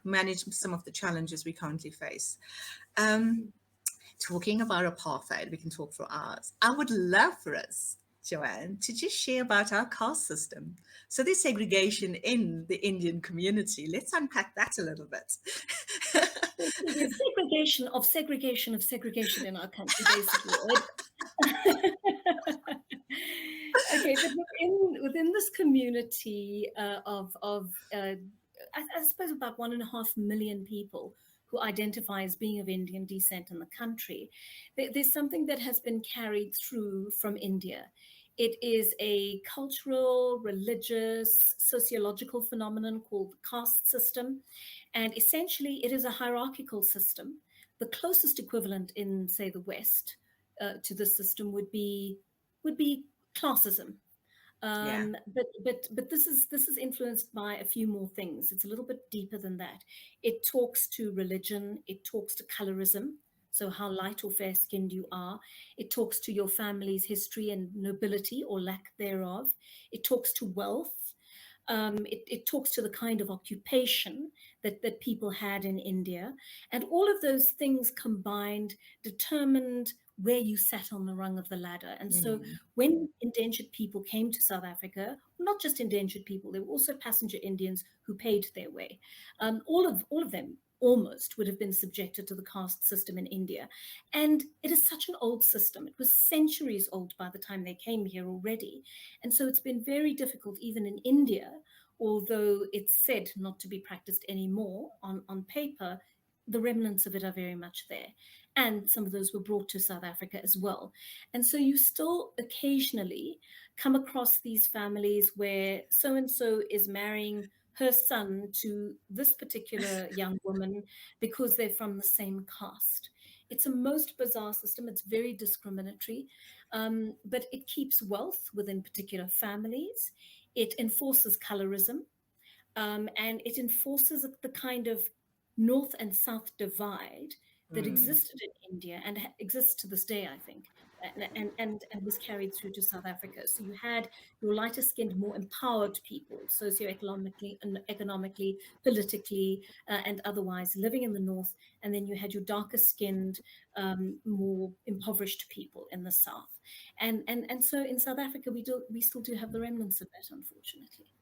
manage some of the challenges we currently face. Um, Talking about apartheid, we can talk for hours. I would love for us, Joanne, to just share about our caste system. So there's segregation in the Indian community. Let's unpack that a little bit. So there's segregation of segregation of segregation in our country, basically. Okay, but within this community I suppose about 1.5 million people who identify as being of Indian descent in the country, there's something that has been carried through from India. It is a cultural, religious, sociological phenomenon called the caste system. And essentially, it is a hierarchical system. The closest equivalent in, say, the West to this system would be classism. Yeah. But this is influenced by a few more things. It's a little bit deeper than that. It talks to religion. It talks to colorism. So how light or fair skinned you are. It talks to your family's history and nobility or lack thereof. It talks to wealth. It talks to the kind of occupation that people had in India. And all of those things combined determined where you sat on the rung of the ladder. And so Mm. when indentured people came to South Africa, not just indentured people, there were also passenger Indians who paid their way. All of them almost would have been subjected to the caste system in India. And it is such an old system. It was centuries old by the time they came here already. And so it's been very difficult, even in India, although it's said not to be practiced anymore on paper, the remnants of it are very much there. And some of those were brought to South Africa as well. And so you still occasionally come across these families where so and so is marrying her son to this particular young woman because they're from the same caste. It's a most bizarre system. It's very discriminatory, but it keeps wealth within particular families. It enforces colorism, and it enforces the kind of north and south divide that Mm. existed in India and exists to this day, I think, and was carried through to South Africa. So you had your lighter skinned, more empowered people, socioeconomically and economically, politically, and otherwise living in the north, and then you had your darker skinned, more impoverished people in the south. And so in South Africa, we still do have the remnants of that, unfortunately.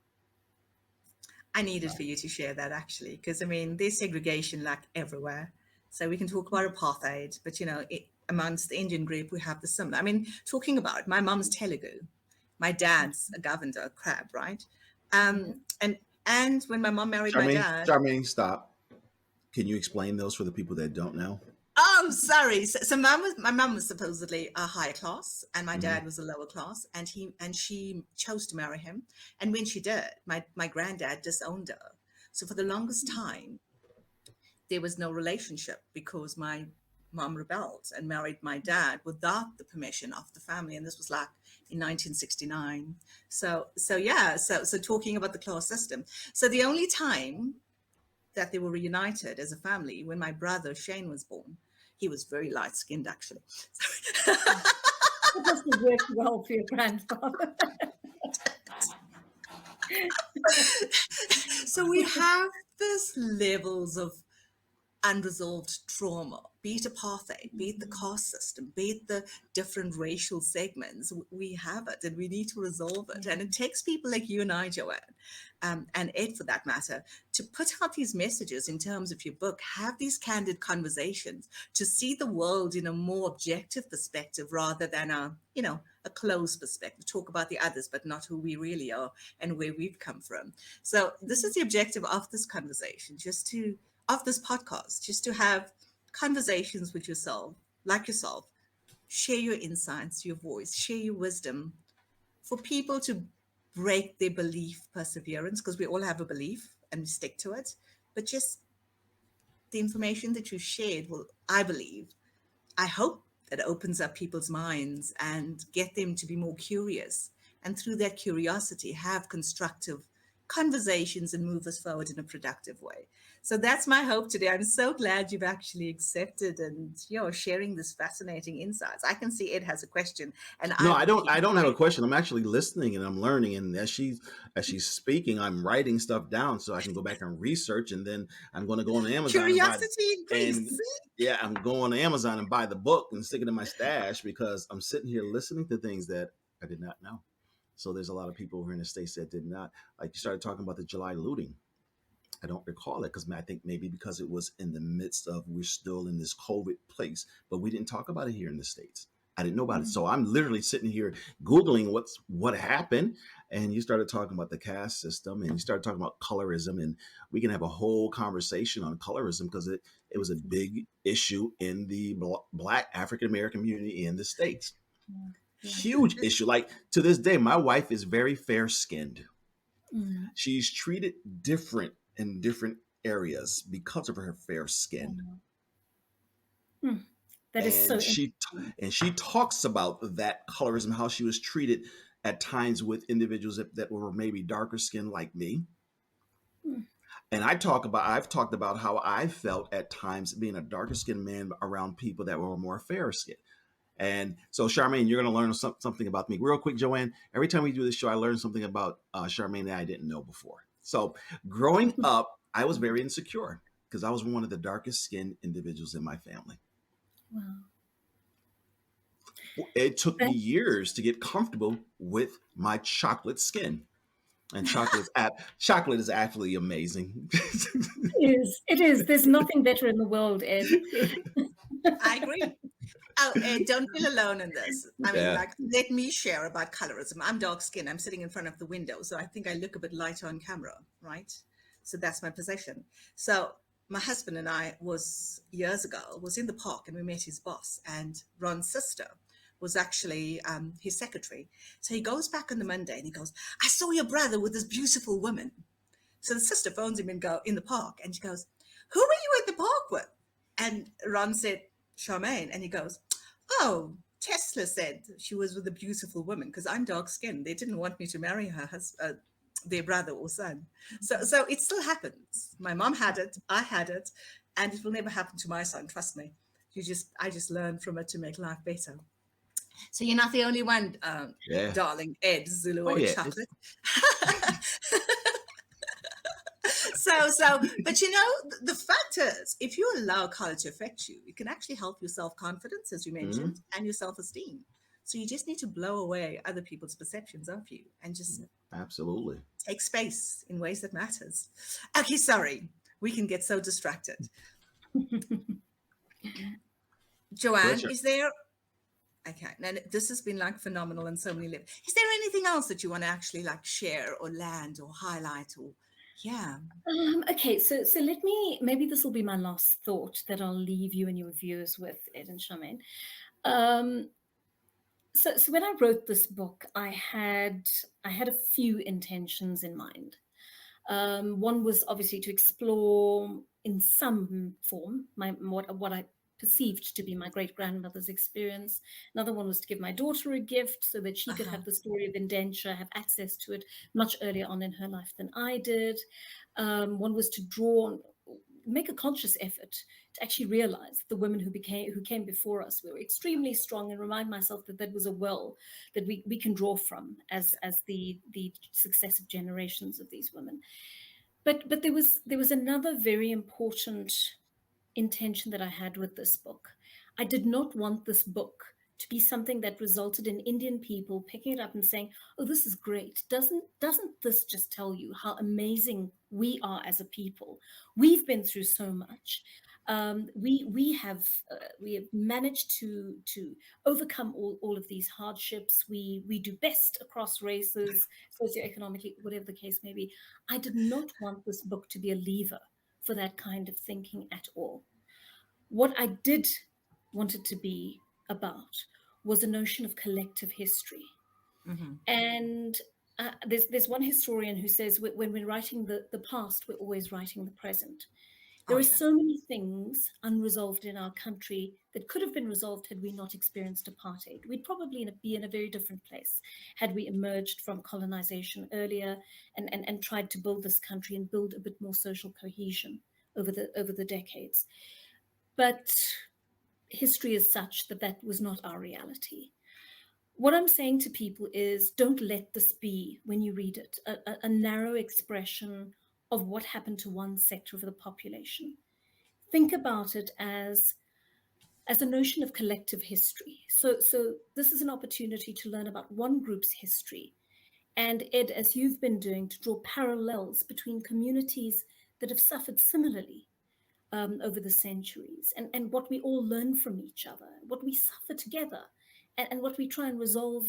I needed for you to share that actually, because I mean, there's segregation like everywhere. So we can talk about apartheid, but amongst the Indian group, we have the similar. I mean, talking about my mum's Telugu, my dad's a governor, a crab, right? Yeah. And when my mum married my Charmaine, dad, Charmaine, stop. Can you explain those for the people that don't know? oh, sorry. So my mum was supposedly a higher class, and my Hmm. dad was a lower class, and she chose to marry him. And when she did, my granddad disowned her. So for the longest time, there was no relationship because my mom rebelled and married my dad without the permission of the family, and this was like in 1969. So yeah, so talking about the class system. So the only time that they were reunited as a family when my brother Shane was born. He was very light skinned actually. It must have worked well for your grandfather. So we have this levels of unresolved trauma, be it apartheid, be it the caste system, be it the different racial segments. We have it and we need to resolve it. And it takes people like you and I, Joanne, and Ed for that matter, to put out these messages in terms of your book, have these candid conversations to see the world in a more objective perspective rather than a closed perspective, talk about the others, but not who we really are and where we've come from. So this is the objective of this conversation, of this podcast, just to have conversations with yourself, like yourself, share your insights, your voice, share your wisdom for people to break their belief perseverance, because we all have a belief and we stick to it. But just the information that you shared will, I believe, I hope that opens up people's minds and get them to be more curious. And through that curiosity, have constructive conversations and move us forward in a productive way. So that's my hope today. I'm so glad you've actually accepted and you're sharing this fascinating insights. I can see Ed has a question, and No, I'm I don't have a very question. I'm actually listening and I'm learning. And as she's speaking, I'm writing stuff down so I can go back and research. And then I'm going to go on Amazon and buy curiosity and increase. yeah, I'm going on Amazon and buy the book and stick it in my stash because I'm sitting here listening to things that I did not know. So there's a lot of people here in the States that did not. Like you started talking about the July looting. I don't recall it because I think maybe because it was in the midst of we're still in this COVID place, but we didn't talk about it here in the States. I didn't know about it. Mm, So I'm literally sitting here Googling what happened. And you started talking about the caste system and you started talking about colorism. And we can have a whole conversation on colorism because it was a excellent. big issue in the Black African American community in the States. Yeah, yeah. Huge issue. Like to this day, my wife is very fair skinned. Mm, She's treated different in different areas because of her fair skin. wow. Mm, that is so And interesting. she talks about that colorism, how she was treated at times with individuals that were maybe darker skinned like me. Mm, And I've talked about how I felt at times being a darker skinned man around people that were more fair skinned. And so, Charmaine, you're going to learn something about me. Real quick, Joanne, every time we do this show, I learn something about Charmaine that I didn't know before. So, growing up, I was very insecure because I was one of the darkest skinned individuals in my family. wow. It took me That years to get comfortable with my chocolate skin. And chocolate is actually amazing. is, it is. There's nothing better in the world, Ed. I agree. Oh, Ed, don't feel alone in this. I mean, Yeah. like, let me share about colorism. I'm dark skinned. I'm sitting in front of the window, so I think I look a bit lighter on camera, right? So that's my position. So my husband and I was years ago was in the park, and we met his boss, and Ron's sister was actually his secretary. So he goes back on the Monday and he goes, "I saw your brother with this beautiful woman." So the sister phones him and go in the park, and she goes, "Who were you at the park with?" And Ron said, "Charmaine," and he goes, "Oh, Tesla said she was with a beautiful woman because I'm dark skinned. They didn't want me to marry their brother or son." So it still happens. My mom had it, I had it, and it will never happen to my son. Trust me. I just learned from it to make life better. So you're not the only one, Yeah. darling Ed, Zulu Oh Ed yeah. It's Chocolate. So, but you know, the fact is, if you allow color to affect you, it can actually help your self confidence, as you mentioned, mhm. and your self esteem. So you just need to blow away other people's perceptions of you and just Absolutely. take space in ways that matters. Okay, sorry, we can get so distracted. Joanne, Pleasure. is there? Okay, now this has been like phenomenal in so many levels. Is there anything else that you want to actually like share or land or highlight or, yeah? Okay, so let me, maybe this will be my last thought that I'll leave you and your viewers with, Ed and Charmaine. Um, so when I wrote this book, I had a few intentions in mind. One was obviously to explore in some form what I perceived to be my great grandmother's experience. Another one was to give my daughter a gift so that she could Uh-huh. have the story of Indenture, have access to it much earlier on in her life than I did. One was to make a conscious effort to actually realize the women who came before us were extremely strong, and remind myself that that was a well that we can draw from as the successive generations of these women. But there was another very important intention that I had with this book. I did not want this book to be something that resulted in Indian people picking it up and saying, "Oh, this is great. Doesn't this just tell you how amazing we are as a people? We've been through so much. We have managed to overcome all of these hardships. We do best across races, socioeconomically, whatever the case may be." I did not want this book to be a lever for that kind of thinking at all. What I did want it to be about was a notion of collective history. Mm-hmm. And there's one historian who says when we're writing the past, we're always writing the present. There Oh, are yeah. so many things unresolved in our country that could have been resolved had we not experienced apartheid. We'd probably be in a very different place had we emerged from colonization earlier and tried to build this country and build a bit more social cohesion over the decades. But history is such that that was not our reality. What I'm saying to people is don't let this be, when you read it, a narrow expression of what happened to one sector of the population. Think about it as a notion of collective history. So this is an opportunity to learn about one group's history. And Ed, as you've been doing, to draw parallels between communities that have suffered similarly over the centuries, and what we all learn from each other, what we suffer together, and what we try and resolve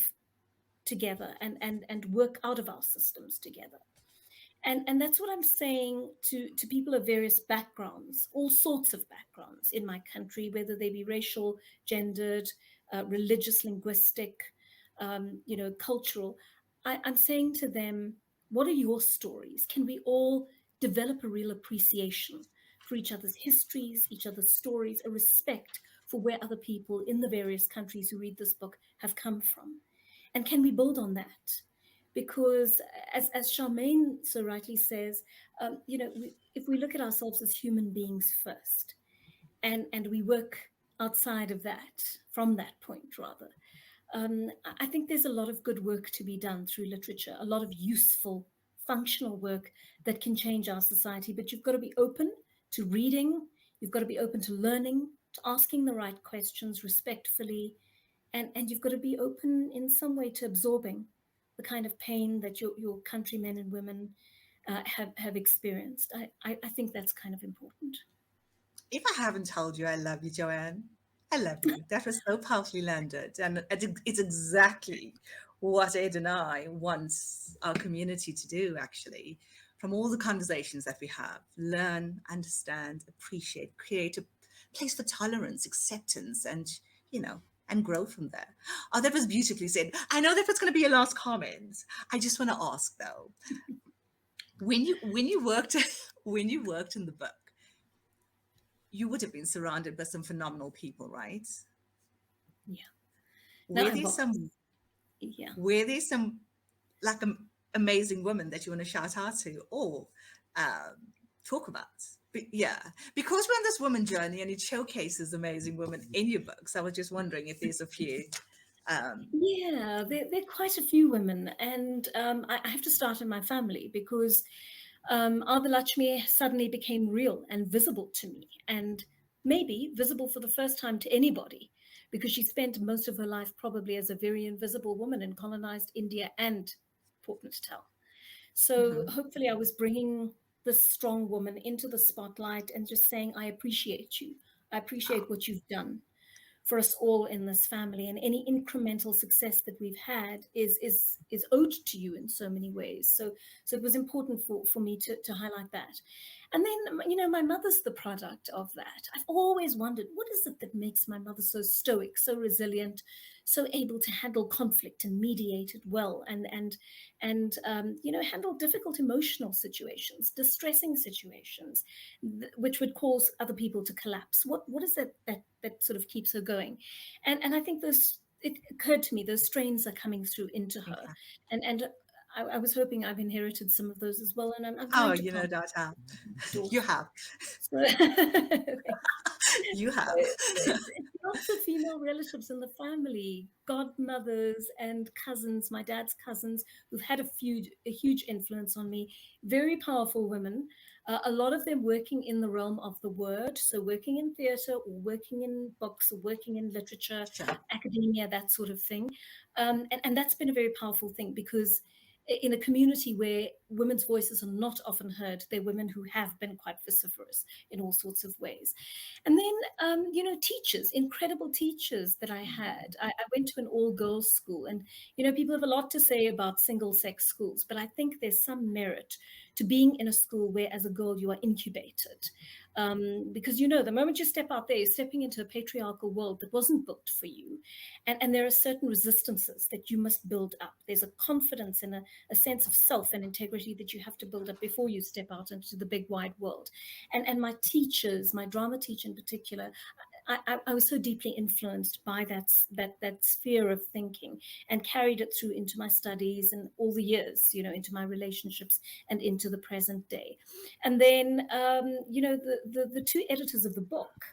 together and work out of our systems together. And that's what I'm saying to people of various backgrounds, all sorts of backgrounds in my country, whether they be racial, gendered, religious, linguistic, cultural. I'm saying to them, what are your stories? Can we all develop a real appreciation for each other's histories, each other's stories, a respect for where other people in the various countries who read this book have come from? And can we build on that? Because as Charmaine so rightly says, if we look at ourselves as human beings first, and we work outside of that, from that point rather, I think there's a lot of good work to be done through literature, a lot of useful, functional work that can change our society. But you've got to be open to reading, you've got to be open to learning, to asking the right questions respectfully, and you've got to be open in some way to absorbing the kind of pain that your countrymen and women have experienced. I think that's kind of important. If I haven't told you I love you, Joanne, I love you. That was so powerfully landed. And it's exactly what Ed and I want our community to do, actually. From all the conversations that we have, learn, understand, appreciate, create a place for tolerance, acceptance, you know, and grow from there. Oh, that was beautifully said. I know that was going to be your last comment. I just want to ask though, when you worked when you worked in the book, you would have been surrounded by some phenomenal people, right? Yeah. No, Were I there was. some Yeah. were there some like amazing women that you want to shout out to or talk about? But yeah, because we're on this woman journey and it showcases amazing women in your books. I was just wondering if there's a few. Um, Yeah, there are quite a few women, and I have to start in my family because Adi Lakshmi suddenly became real and visible to me, and maybe visible for the first time to anybody, because she spent most of her life probably as a very invisible woman in colonized India and Port Natal. So mhm. hopefully, I was bringing this strong woman into the spotlight and just saying, I appreciate you. I appreciate what you've done for us all in this family, and any incremental success that we've had is owed to you in so many ways. So it was important for me to highlight that. And then, my mother's the product of that. I've always wondered, what is it that makes my mother so stoic, so resilient, so able to handle conflict and mediate it well, and handle difficult emotional situations, distressing situations, which would cause other people to collapse. What is it that sort of keeps her going? And I think those, it occurred to me, those strains are coming through into her, Okay. and I was hoping I've inherited some of those as well, and I'm Oh, trying to you know pass that you daughter. have, So you have. it's lots of female relatives in the family, godmothers and cousins, my dad's cousins, who've had a huge influence on me. Very powerful women. A lot of them working in the realm of the word, so working in theatre or working in books or working in literature, Sure. academia, that sort of thing. And that's been a very powerful thing because in a community where women's voices are not often heard, they're women who have been quite vociferous in all sorts of ways. And then, teachers, incredible teachers that I had. I went to an all girls school, and, people have a lot to say about single sex schools, but I think there's some merit to being in a school where, as a girl, you are incubated. Because, you know, the moment you step out there, you're stepping into a patriarchal world that wasn't built for you. And there are certain resistances that you must build up. There's a confidence and a sense of self and integrity that you have to build up before you step out into the big wide world. And my teachers, my drama teacher in particular, I was so deeply influenced by that sphere of thinking, and carried it through into my studies and all the years, you know, into my relationships and into the present day. And then, you know, the two editors of the book,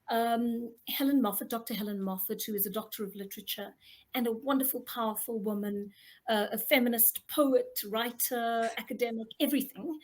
Helen Moffat, Dr. Helen Moffat, who is a doctor of literature and a wonderful, powerful woman, a feminist, poet, writer, academic, everything.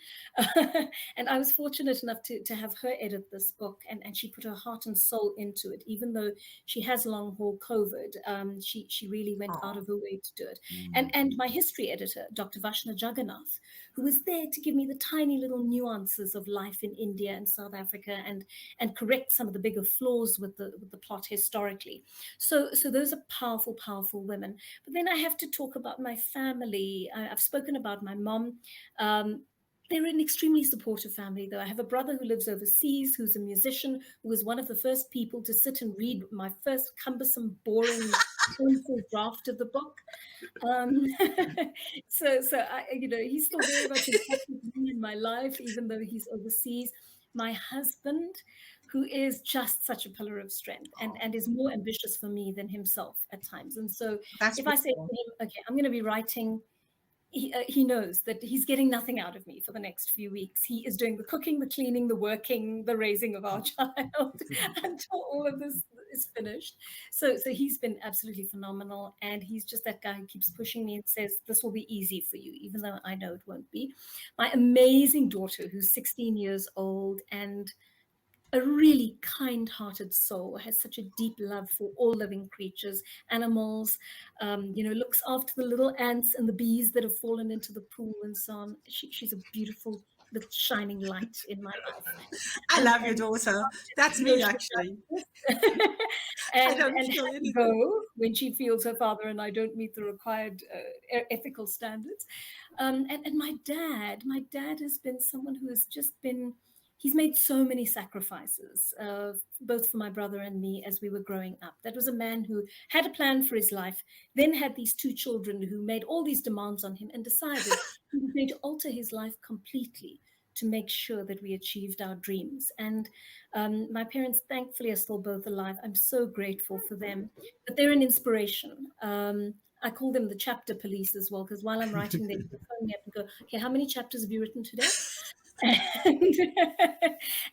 And I was fortunate enough to have her edit this book, and she put her heart and soul into it. Even though she has long haul COVID, she really went out of her way to do it. And my history editor, Dr. Vashna Jagannath, who was there to give me the tiny little nuances of life in India and South Africa, and correct some of the bigger flaws with the plot historically. So those are powerful, powerful women. But then I have to talk about my family. I've spoken about my mom. They're an extremely supportive family, though. I have a brother who lives overseas, who's a musician, who was one of the first people to sit and read my first cumbersome, boring pencil draft of the book. So I, you know, he's still very much in touch with me in my life, even though he's overseas. My husband, who is just such a pillar of strength, and is more ambitious for me than himself at times. And so That's if I say to beautiful. him, okay, I'm going to be writing, he knows that he's getting nothing out of me for the next few weeks. He is doing the cooking, the cleaning, the working, the raising of our child until all of this is finished. So he's been absolutely phenomenal. And he's just that guy who keeps pushing me and says, this will be easy for you, even though I know it won't be. My amazing daughter, who's 16 years old and a really kind-hearted soul, has such a deep love for all living creatures, animals, you know, looks after the little ants and the bees that have fallen into the pool and so on. She's a beautiful little shining light in my life. I And love your daughter. That's me, social actually. justice. I and don't and feel has to anything. go when she feels her father and I don't meet the required ethical standards. And my dad has been someone who has just been, he's made so many sacrifices, both for my brother and me as we were growing up. That was a man who had a plan for his life, then had these two children who made all these demands on him, and decided he was going to alter his life completely to make sure that we achieved our dreams. And my parents, thankfully, are still both alive. I'm so grateful for them, but they're an inspiration. I call them the chapter police as well, because while I'm writing, they phone me up and go, okay, how many chapters have you written today?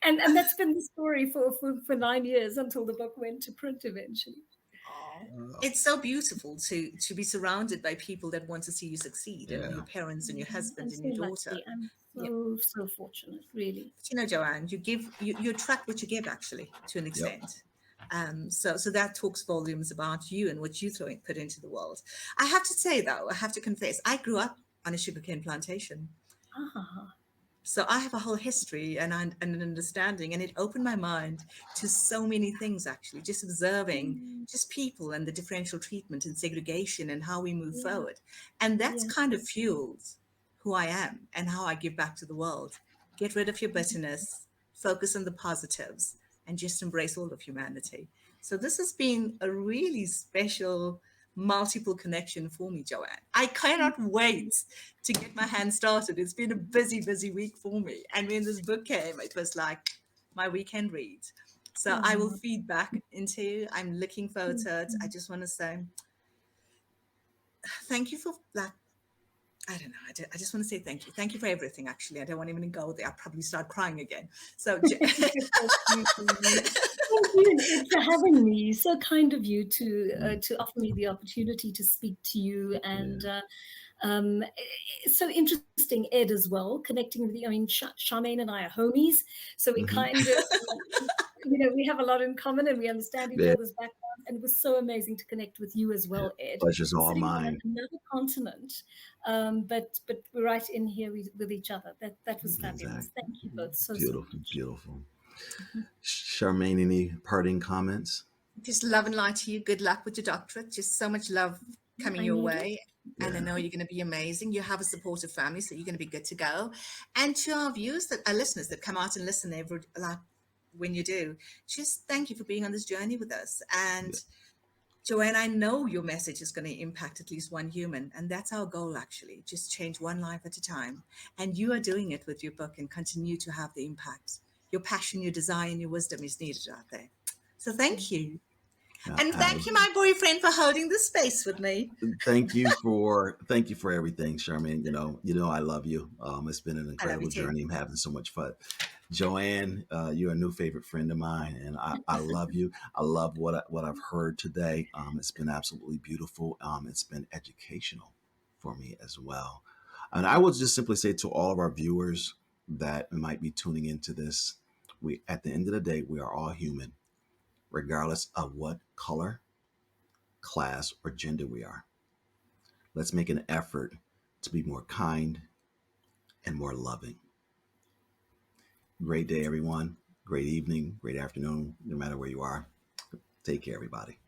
And, and that's been the story for 9 years, until the book went to print eventually. Oh, it's so beautiful to be surrounded by people that want to see you succeed, and your Yeah. parents and your I'm husband and so your daughter. lucky. I'm Yeah. so fortunate, really. But you know, Joanne, you attract what you give, actually, to an Yep. extent. So that talks volumes about you and what you put into the world. I have to say, though, I have to confess, I grew up on a sugarcane plantation. Ah, So I have a whole history and an understanding, and it opened my mind to so many things, actually, just observing mm, just people and the differential treatment and segregation and how we move yeah, forward. And that's yeah. kind of fueled who I am and how I give back to the world. Get rid of your bitterness, focus on the positives, and just embrace all of humanity. So this has been a really special multiple connection for me, Joanne. I cannot wait to get my hand started. It's been a busy, busy week for me. And when this book came, it was like my weekend read. So I will Oh, feed back into you. I'm looking forward to it. I just want to say thank you for that. I don't know. I just want to say thank you. Thank you for everything, actually. I don't want to even go there. I'll probably start crying again. So, so sweet of you. Thank you for having me. So kind of you to offer me the opportunity to speak to you. And Yeah. it's so interesting, Ed, as well, connecting with you. I mean, Charmaine and I are homies, so we Hmm. kind of, you know, we have a lot in common and we understand each Yeah. other's background. And it was so amazing to connect with you as well, Ed. Pleasure's We're all sitting on mine. another continent, but we're right in here with each other. That was Exactly. fabulous. Thank you both so Beautiful. much. Beautiful. Charmaine, any parting comments? just love and light to you. Good luck with your doctorate. Just so much love coming I your need it. way. And I Yeah. know you're going to be amazing. You have a supportive family, so you're going to be good to go. And to our viewers, that our listeners that come out and listen every, like when you do. Just thank you for being on this journey with us. And Yeah. Joanne, I know your message is going to impact at least one human, and that's our goal actually. Just change one life at a time. And you are doing it with your book and continue to have the impact. Your passion, your desire, and your wisdom is needed out there. So thank you. And thank you, my boyfriend, for holding the space with me. Thank you for everything, Charmaine. I love you. It's been an I love you incredible too. journey. I'm having so much fun. Joanne, you're a new favorite friend of mine, and I love you. I love what I've heard today. It's been absolutely beautiful. It's been educational for me as well. And I would just simply say to all of our viewers that might be tuning into this, we at the end of the day, we are all human, regardless of what color, class, or gender we are. Let's make an effort to be more kind and more loving. Great day, everyone. Great evening, great afternoon, no matter where you are. Take care, everybody.